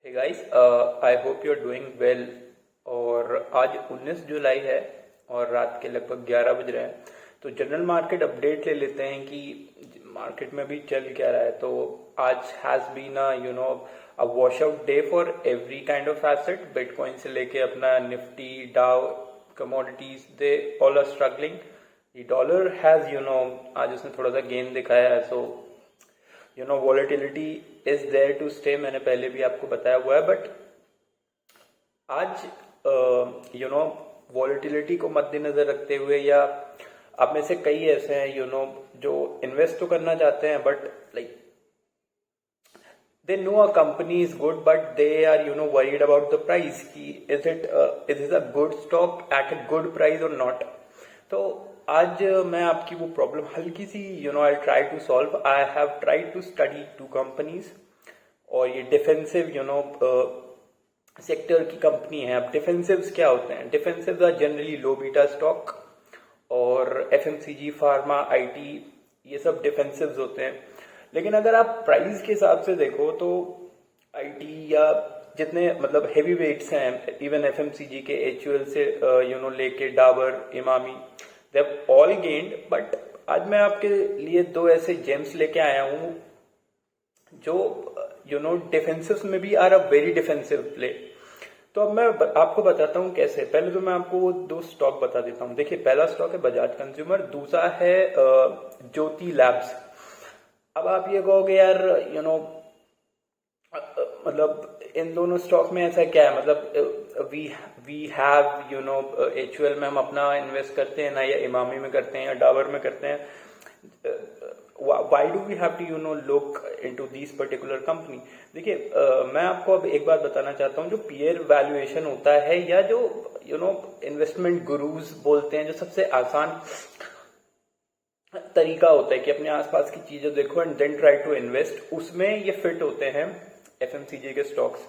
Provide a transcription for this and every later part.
Hey guys, I hope you are doing well. और आज 19 जुलाई है और रात के लगभग 11 बज रहे हैं। तो जनरल मार्केट अपडेट ले लेते हैं कि मार्केट में भी चल क्या रहा है। तो आज has been a wash out day for every kind of asset. Bitcoin से लेके अपना Nifty, Dow, commodities, they all are struggling. Dollar has आज उसने थोड़ा सा गेन दिखाया है। So volatility is there to stay, मैंने पहले भी आपको बताया हुआ है। बट आज वॉलेटिलिटी को मद्देनजर रखते हुए, या आप में से कई ऐसे हैं जो इन्वेस्ट तो करना चाहते हैं, but like they know a company is good, but they are worried about the price कि is it a good stock at a good price or not। तो आज मैं आपकी वो प्रॉब्लम हल्की सी I try to solve. I have tried to study two companies, और ये डिफेंसिव सेक्टर की कंपनी है। अब डिफेंसिव्स क्या होते हैं? Defensives are generally low beta stock, और एफएमसीजी, फार्मा, आईटी, ये सब डिफेंसिव्स होते हैं। लेकिन अगर आप प्राइस के हिसाब से देखो तो आईटी या जितने मतलब हेवी वेट्स हैं, इवन एफएमसीजी के, एचयूएल से लेके Dabur, Emami, they have all gained. But आज मैं आपके लिए दो ऐसे जेम्स लेके आया हूं जो डिफेंसिव में भी are a very defensive play. तो अब मैं आपको बताता हूं कैसे। पहले तो मैं आपको वो दो स्टॉक बता देता हूं। देखिए, पहला स्टॉक है बजाज कंज्यूमर, दूसरा है ज्योति लैब्स। अब आप ये कहोगे यार मतलब इन दोनों स्टॉक में ऐसा क्या है? मतलब वी हैव एचयूएल में हम अपना इन्वेस्ट करते हैं ना, या इमामी में करते हैं, या डाबर में करते हैं। Why do we have to look into this particular company? देखिए, मैं आपको अब एक बात बताना चाहता हूँ। जो पीयर वैल्यूएशन होता है, या जो इन्वेस्टमेंट गुरुज बोलते हैं, जो सबसे आसान तरीका होता है कि अपने आसपास की चीजें देखो and then try to invest, उसमें ये फिट होते हैं एफएमसीजी के स्टॉक्स।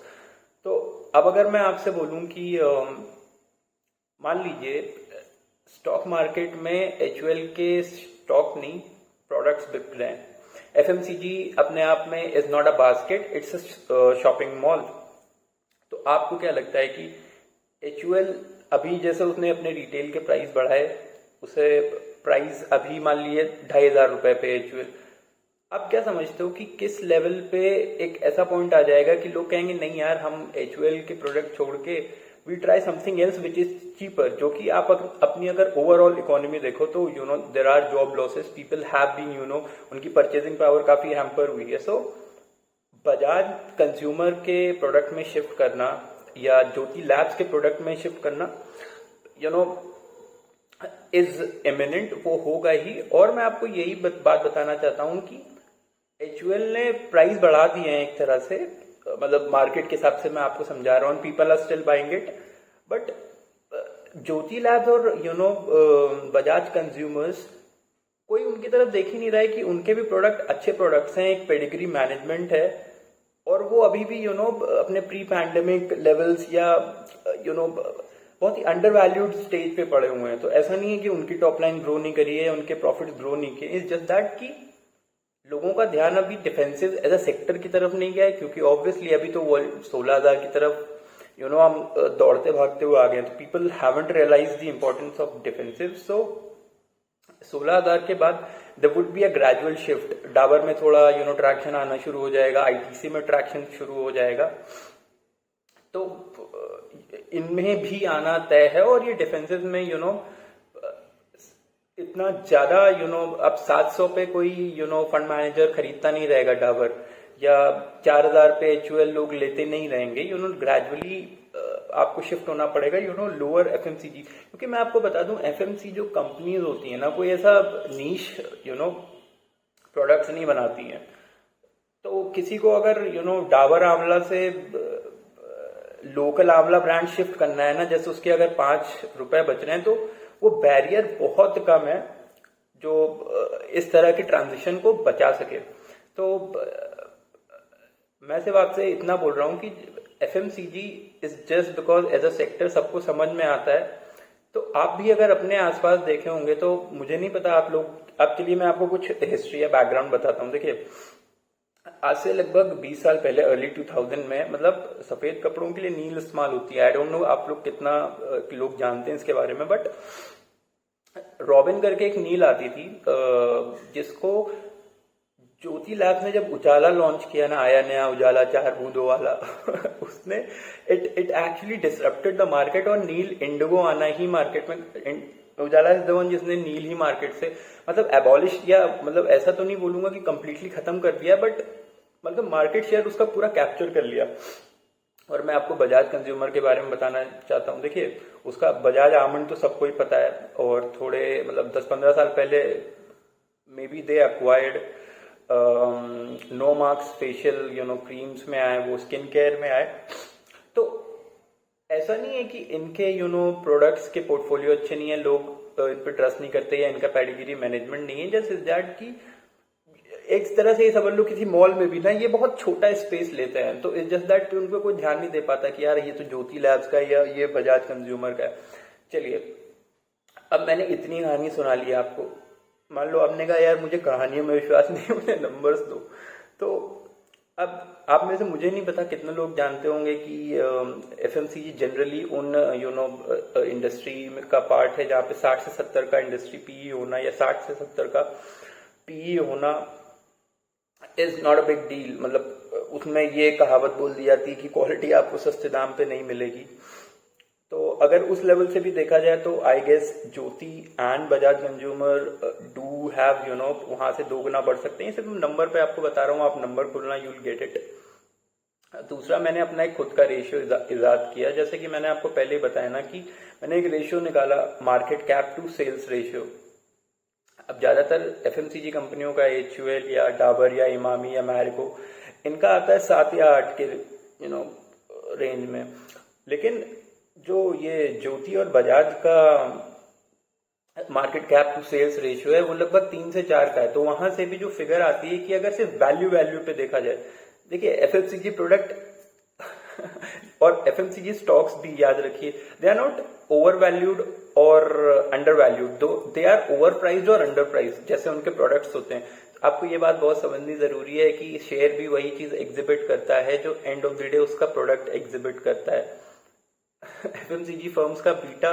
तो अब अगर मैं आपसे बोलूं कि मान लीजिए स्टॉक मार्केट में एचयूएल के स्टॉक नहीं, प्रोडक्ट्स बिक रहे हैं। एफएमसीजी अपने आप में is not a basket, it's a shopping mall. तो आपको क्या लगता है कि एचयूएल अभी जैसे उसने अपने रिटेल के प्राइस बढ़ाए, उसे प्राइस अभी मान लिए 2,500 रुपए पे एचयूएल, आप क्या समझते हो कि किस लेवल पे एक ऐसा पॉइंट आ जाएगा कि लोग कहेंगे नहीं यार, हम एचयूएल के प्रोडक्ट छोड़ के we try something else which is cheaper. जो कि आप अपनी अगर ओवरऑल इकोनॉमी देखो तो there are job losses, people have been उनकी परचेजिंग पावर काफी हैम्पर हुई है। सो बजाज कंज्यूमर के प्रोडक्ट में शिफ्ट करना, या ज्योति लैब्स के प्रोडक्ट में शिफ्ट करना इज इमिनेंट, वो होगा ही। और मैं आपको यही बात बताना चाहता हूं कि एचयूएल ने प्राइस बढ़ा दिए हैं एक तरह से, मतलब मार्केट के हिसाब से मैं आपको समझा रहा हूँ। People are still buying it, but Jyothy labs और बजाज कंज्यूमर्स, कोई उनकी तरफ देख ही नहीं रहा है कि उनके भी प्रोडक्ट अच्छे प्रोडक्ट्स हैं, एक पेडिग्री मैनेजमेंट है, और वो अभी भी अपने प्री पैंडेमिक लेवल्स या बहुत ही अंडर वैल्यूड स्टेज पे पड़े हुए हैं। तो ऐसा नहीं है कि उनकी टॉप लाइन ग्रो नहीं करी है या उनके प्रॉफिट ग्रो नहीं किए। इट्स जस्ट दैट कि लोगों का ध्यान अभी डिफेंसिव एज अ सेक्टर की तरफ नहीं गया है, क्योंकि ऑब्वियसली अभी तो वो 16,000 की तरफ हम दौड़ते भागते हुए आ गए। तो people haven't realise the importance of defensive. So 16,000 के बाद there would be a gradual shift. Dabur में थोड़ा ट्रैक्शन आना शुरू हो जाएगा, आईटीसी में ट्रैक्शन शुरू हो जाएगा, तो इनमें भी आना तय है। और ये डिफेंसिव में इतना ज्यादा अब 700 पे कोई फंड मैनेजर खरीदता नहीं रहेगा डाबर, या 4,000 पे एचयूएल लोग लेते नहीं रहेंगे। ग्रेजुअली आपको शिफ्ट होना पड़ेगा लोअर एफएमसीजी। क्योंकि मैं आपको बता दूं, एफएमसी जो कंपनीज होती है ना, कोई ऐसा नीश प्रोडक्ट्स नहीं बनाती हैं। तो किसी को अगर डाबर आंवला से लोकल आंवला ब्रांड शिफ्ट करना है ना, जैसे उसके अगर 5 रुपए बच रहे हैं, तो वो बैरियर बहुत कम है जो इस तरह की ट्रांजिशन को बचा सके। तो मैं सिर्फ आपसे इतना बोल रहा हूं कि FMCG is just because as a sector सबको समझ में आता है। तो आप भी अगर अपने आसपास देखे होंगे, तो मुझे नहीं पता आप लोग, आपके लिए मैं आपको कुछ हिस्ट्री या बैकग्राउंड बताता हूँ। देखिए, आज से लगभग 20 साल पहले अर्ली 2000 में मतलब सफेद कपड़ों के लिए नील इस्तेमाल होती है। आई डोंट नो आप लोग कितना लोग जानते हैं इसके बारे में, बट रॉबिन करके एक नील आती थी जिसको ज्योति लैब्स ने जब उजाला लॉन्च किया ना, आया नया उजाला 4 बूंदों वाला उसने it actually disrupted the market. और नील इंडिगो आना ही मार्केट में, उजाला इज द वन जिसने नील ही मार्केट से मतलब एबॉलिश किया, मतलब ऐसा तो नहीं बोलूंगा कि कंप्लीटली खत्म कर दिया, बट मतलब मार्केट शेयर उसका पूरा कैप्चर कर लिया। और मैं आपको बजाज कंज्यूमर के बारे में बताना चाहता हूँ। देखिए उसका बजाज आमंड तो सबको ही पता है, और थोड़े मतलब 10-15 साल पहले maybe they acquired No Marks facial creams में आए, वो स्किन केयर में आए। तो ऐसा नहीं है कि इनके प्रोडक्ट्स के पोर्टफोलियो अच्छे नहीं है, लोग इन पे ट्रस्ट नहीं करते या इनका पेडिग्री मैनेजमेंट नहीं है। जस्ट इज दैट कि एक तरह से ये समझ लो किसी मॉल में भी ना ये बहुत छोटा स्पेस लेते हैं, तो इट्स जस्ट दैट उन पे कोई ध्यान नहीं दे पाता कि यार ये तो ज्योति लैब्स का है या ये बजाज कंज्यूमर का है। चलिए अब मैंने इतनी कहानी सुना ली आपको, मान लो आपने कहा यार मुझे कहानियों में विश्वास नहीं, मुझे नंबर्स दो। तो अब आप में से मुझे नहीं पता कितने लोग जानते होंगे कि एफएमसीजी जनरली उन इंडस्ट्री का पार्ट है जहाँ पे 60 से 70 का इंडस्ट्री पीई होना या 60 से 70 का पीई होना is not a big deal. मतलब उसमें ये कहावत बोल दी जाती है कि क्वालिटी आपको सस्ते दाम पे नहीं मिलेगी। तो अगर उस लेवल से भी देखा जाए तो I guess Jyothy and Bajaj consumer do have वहां से 2 गुना बढ़ सकते हैं। सिर्फ नंबर पे आपको बता रहा हूँ, आप नंबर खोलना, यू विल गेट इट। दूसरा, मैंने अपना एक खुद का रेशियो इजाद किया। जैसे कि मैंने आपको पहले ही बताया ना कि मैंने एक रेशियो निकाला, market cap to sales ratio. अब ज्यादातर एफएमसीजी कंपनियों का एचयूएल या डाबर या इमामी या मैरिको इनका आता है 7 या 8 के रेंज में, लेकिन जो ये ज्योति और बजाज का market cap to sales ratio है वो लगभग 3 से 4 का है। तो वहां से भी जो फिगर आती है कि अगर सिर्फ वैल्यू पे देखा जाए, देखिए एफएमसीजी प्रोडक्ट और एफएमसीजी स्टॉक्स भी याद रखिए, they are not overvalued और undervalued, though they are overpriced और अंडर प्राइज्ड जैसे उनके प्रोडक्ट्स होते हैं। आपको ये बात बहुत समझनी जरूरी है कि शेयर भी वही चीज एग्जिबिट करता है जो एंड ऑफ द डे उसका प्रोडक्ट एग्जिबिट करता है। एफएमसीजी फर्म्स का बीटा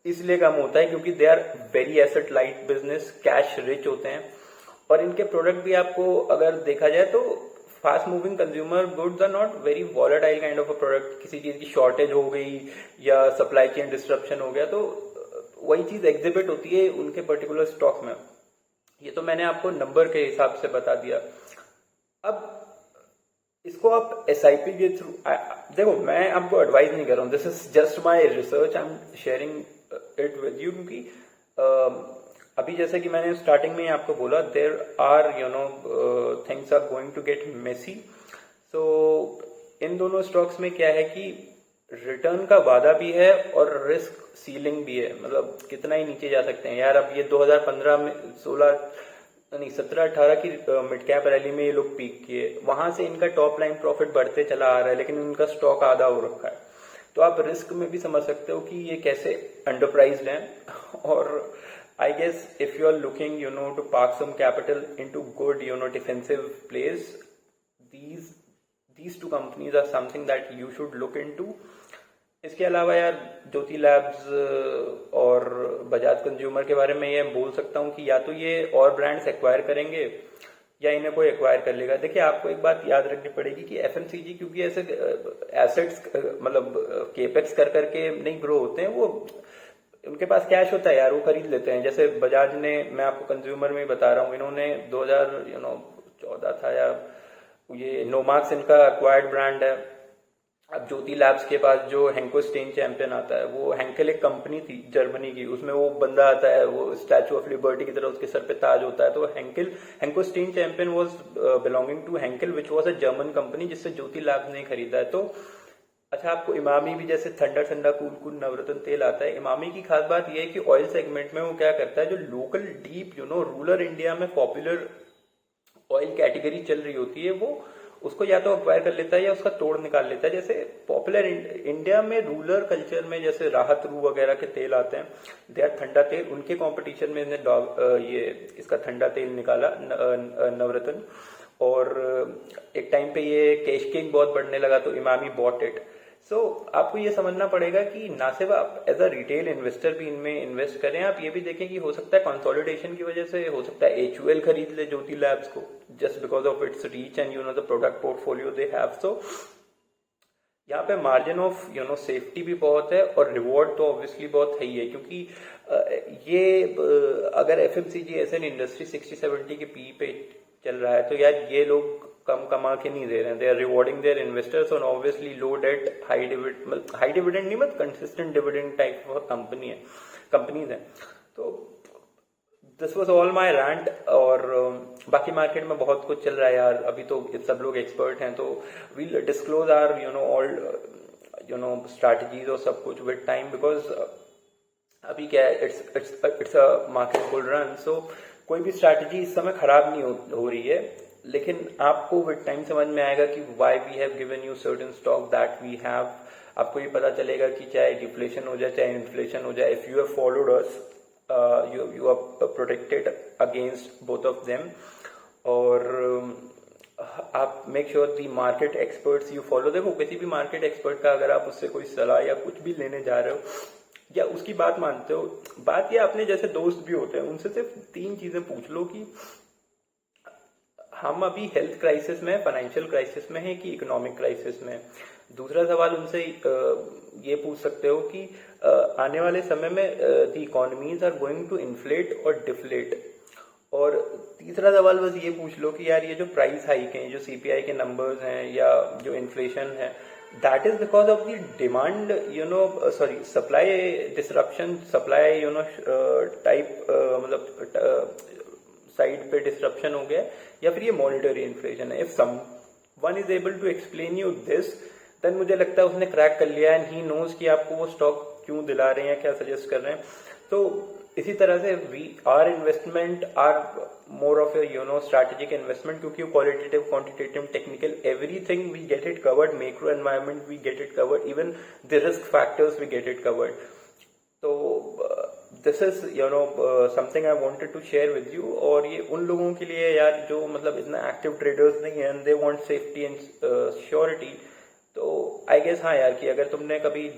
इसलिए कम होता है क्योंकि they are very asset light business, cash rich होते हैं, और इनके प्रोडक्ट भी आपको अगर देखा जाए तो fast moving consumer goods are not very volatile kind of a product. किसी चीज की शॉर्टेज हो गई या सप्लाई चेन डिस्ट्रप्शन हो गया तो वही चीज एग्जिबिट होती है उनके पर्टिकुलर स्टॉक में। ये तो मैंने आपको नंबर के हिसाब से बता दिया। अब इसको आप एसआईपी के थ्रू, देखो मैं आपको एडवाइस नहीं कर रहा हूँ, this is just my research, I am sharing it with you. क्योंकि अभी जैसे कि मैंने स्टार्टिंग में ही आपको बोला, there are things are going to get messy. So इन दोनों स्टॉक्स में क्या है कि रिटर्न का वादा भी है और रिस्क सीलिंग भी है, मतलब कितना ही नीचे जा सकते हैं यार। अब ये 2015 में 17-18 की मिड कैप रैली में ये लोग पीक किए, वहां से इनका टॉप लाइन प्रॉफिट बढ़ते चला आ रहा है, लेकिन इनका स्टॉक आधा हो रखा है। तो आप रिस्क में भी समझ सकते हो कि ये कैसे अंडरप्राइज्ड हैं। और I guess if you are looking to park some capital into good defensive place, these two companies are something that you should look into। इसके अलावा यार ज्योति लैब्स और बजाज कंज्यूमर के बारे में ये बोल सकता हूँ कि या तो ये और ब्रांड्स एक्वायर करेंगे या इन्हें कोई एक्वायर कर लेगा। देखिए आपको एक बात याद रखनी पड़ेगी कि एफएमसीजी क्योंकि ऐसे एसेट्स मतलब केपेक्स कर करके नहीं ग्रो होते हैं, वो उनके पास कैश होता है यार, वो खरीद लेते हैं। जैसे बजाज ने, मैं आपको कंज्यूमर में बता रहा हूँ, इन्होंने 2014 था या ये नोमार्क्स इनका एक्वायर्ड ब्रांड है। अब ज्योति लैब्स के पास जो हेंको स्टेन चैंपियन आता है, वो हेंकेल एक कंपनी थी जर्मनी की, उसमें वो बंदा आता है, वो स्टैचू ऑफ लिबर्टी की तरह उसके सर पे ताज होता है। तो Henko Stain Champion was belonging to Henkel which was a German company जिससे ज्योति लैब्स ने खरीदा है। तो अच्छा, आपको इमामी भी जैसे ठंडा ठंडा कूल कूल नवरत्न तेल आता है। इमामी की खास बात यह है कि ऑयल सेगमेंट में वो क्या करता है, जो लोकल डीप रूरल इंडिया में पॉपुलर ऑयल कैटेगरी चल रही होती है, वो उसको या तो अक्वायर कर लेता है या उसका तोड़ निकाल लेता है। जैसे पॉपुलर इंडिया में रूरल कल्चर में जैसे राहत रू वगैरह के तेल आते हैं, दे आर ठंडा तेल, उनके कंपटीशन में इसने ये इसका ठंडा तेल निकाला नवरत्न। और एक टाइम पे ये कैश किंग बहुत बढ़ने लगा तो इमामी बॉट इट। सो आपको ये समझना पड़ेगा कि ना सिर्फ आप एज अ रिटेल इन्वेस्टर भी इनमें इन्वेस्ट करें, आप ये भी देखें कि हो सकता है कंसोलिडेशन की वजह से हो सकता है HUL खरीद ले ज्योति लैब्स को, just because of its reach and the product portfolio they have. So यहाँ पे मार्जिन ऑफ सेफ्टी भी बहुत है और रिवॉर्ड तो ऑब्वियसली बहुत है ही है, क्योंकि ये अगर FMCG एज एन इंडस्ट्री 60-70 के पी पे चल रहा है तो यार ये लोग कम कमा के नहीं दे रहे हैं, they are rewarding their investors on obviously low debt high dividend नहीं मतलब consistent dividend type of companies हैं। तो this was all my rant. और बाकी मार्केट में बहुत कुछ चल रहा है यार, अभी तो सब लोग एक्सपर्ट हैं तो we'll disclose our all strategies और सब कुछ विद टाइम, बिकॉज अभी क्या है, it's a market bull run. So कोई भी स्ट्रैटेजी इस समय खराब नहीं हो रही है, लेकिन आपको विद टाइम समझ में आएगा कि why we have given you certain stock that we have. आपको ये पता चलेगा कि चाहे डिफ्लेशन हो जाए चाहे इन्फ्लेशन हो जाए, if you have followed us you are protected against both of them। और आप make sure the market experts you follow. देखो किसी भी मार्केट एक्सपर्ट का अगर आप उससे कोई सलाह या कुछ भी लेने जा रहे हो या उसकी बात मानते हो, बात ये अपने जैसे दोस्त भी होते हैं उनसे सिर्फ 3 चीजें पूछ लो कि हम अभी हेल्थ क्राइसिस में, फाइनेंशियल क्राइसिस में है कि इकोनॉमिक क्राइसिस में। दूसरा सवाल उनसे ये पूछ सकते हो कि आने वाले समय में the economies are going to inflate और डिफ्लेट। और तीसरा सवाल बस ये पूछ लो कि यार ये जो प्राइस हाइक हैं, जो CPI के नंबर्स हैं या जो इन्फ्लेशन है, that is because of the demand supply disruption, supply type मतलब साइड पे डिसरप्शन हो गया या फिर ये मॉनिटरी इन्फ्लेशन है। If someone is able to explain you this, then मुझे लगता है उसने क्रैक कर लिया एंड ही नोज कि आपको वो स्टॉक क्यों दिला रहे हैं, क्या सजेस्ट कर रहे हैं। तो इसी तरह से our investment are more of a strategic investment, क्योंकि qualitative, quantitative, technical, everything we get it covered, macro environment we get it covered, even the risk factors we get it covered. तो this is something I wanted to share with you. और ये उन लोगों के लिए यार जो मतलब इतना एक्टिव ट्रेडर्स नहीं है and they want safety and surety. तो आई गेस हाँ यार कि अगर तुमने कभी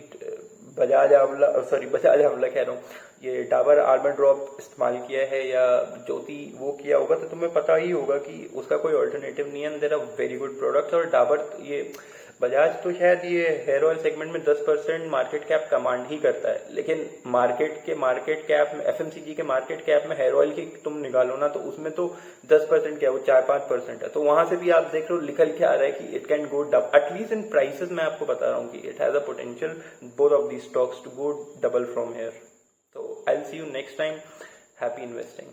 बजाज आंवला कह रहा हूँ, ये डाबर आलमंड ड्रॉप इस्तेमाल किया है या ज्योति वो किया होगा तो तुम्हें पता ही होगा कि उसका कोई ऑल्टरनेटिव नहीं है, there are very good products. और डाबर ये बजाज तो शायद ये हेयर ऑयल सेगमेंट में 10% मार्केट कैप कमांड ही करता है, लेकिन मार्केट कैप में, FMCG के मार्केट कैप में हेयर ऑयल की तुम निकालो ना तो उसमें तो 10% क्या, वो 4-5% है। तो वहां से भी आप देख रहे हो लिखल क्या आ रहा है कि it can go double, at least in prices मैं आपको बता रहा हूँ कि it has a potential both of the stocks to go double from here. तो I will see you next time. Happy investing.